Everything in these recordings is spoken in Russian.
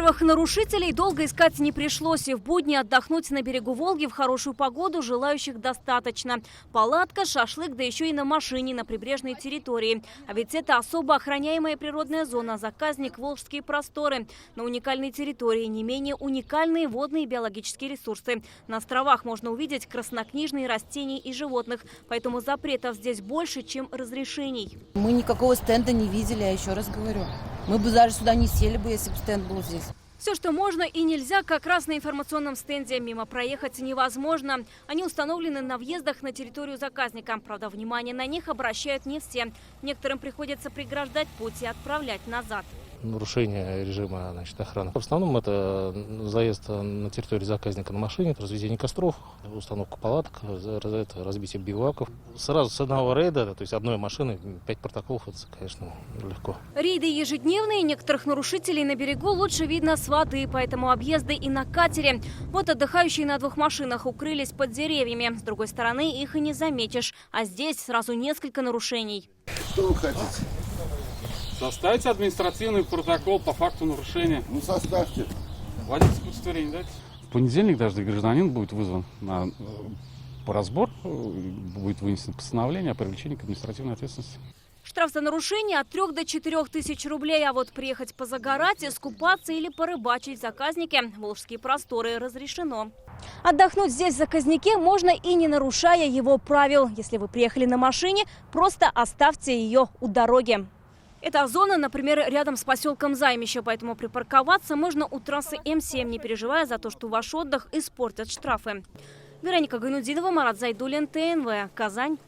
Во-первых, нарушителей долго искать не пришлось, и в будни отдохнуть на берегу Волги в хорошую погоду желающих достаточно. Палатка, шашлык, да еще и на машине на прибрежной территории. А ведь это особо охраняемая природная зона, заказник Волжские просторы. На уникальной территории не менее уникальные водные и биологические ресурсы. На островах можно увидеть краснокнижные растения и животных, поэтому запретов здесь больше, чем разрешений. Мы никакого стенда не видели, я еще раз говорю. Мы бы даже сюда не сели бы, если бы стенд был здесь. Все, что можно и нельзя, как раз на информационном стенде. Мимо проехать невозможно. Они установлены на въездах на территорию заказника. Правда, внимание на них обращают не все. Некоторым приходится преграждать путь и отправлять назад. Нарушение режима охраны. В основном это заезд на территорию заказника на машине, это разведение костров, установка палаток, это разбитие биваков. Сразу с одного рейда, то есть одной машины, 5 протоколов, это, конечно, легко. Рейды ежедневные, некоторых нарушителей на берегу лучше видно с воды, поэтому объезды и на катере. Вот отдыхающие на 2 машинах укрылись под деревьями. С другой стороны, их и не заметишь. А здесь сразу несколько нарушений. Что вы хотите? Составьте административный протокол по факту нарушения. Ну, составьте. Водительское удостоверение дайте. В понедельник даже гражданин будет вызван по разбор, будет вынесено постановление о привлечении к административной ответственности. Штраф за нарушение от 3 до 4 тысяч рублей. А вот приехать позагорать, искупаться или порыбачить в заказнике Волжские просторы разрешено. Отдохнуть здесь в заказнике можно и не нарушая его правил. Если вы приехали на машине, просто оставьте ее у дороги. Эта зона, например, рядом с поселком Займище, поэтому припарковаться можно у трассы М7, не переживая за то, что ваш отдых испортят штрафы. Вероника Гайнудинова, Марат Зайдуллин, ТНВ, Казань.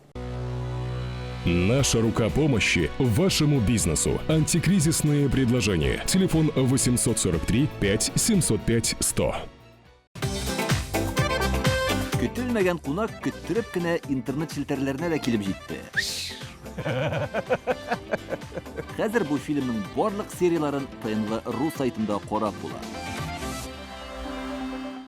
Наша рука помощи вашему бизнесу. Антикризисные предложения. Телефон 843 5 705 100. Көтелмәгән кунак көттүреп кенә интернет челтәрләренә дә килеп җитте. Хәзер бу фильмның барлык серияларын ТНВ.ру сайтында карап була.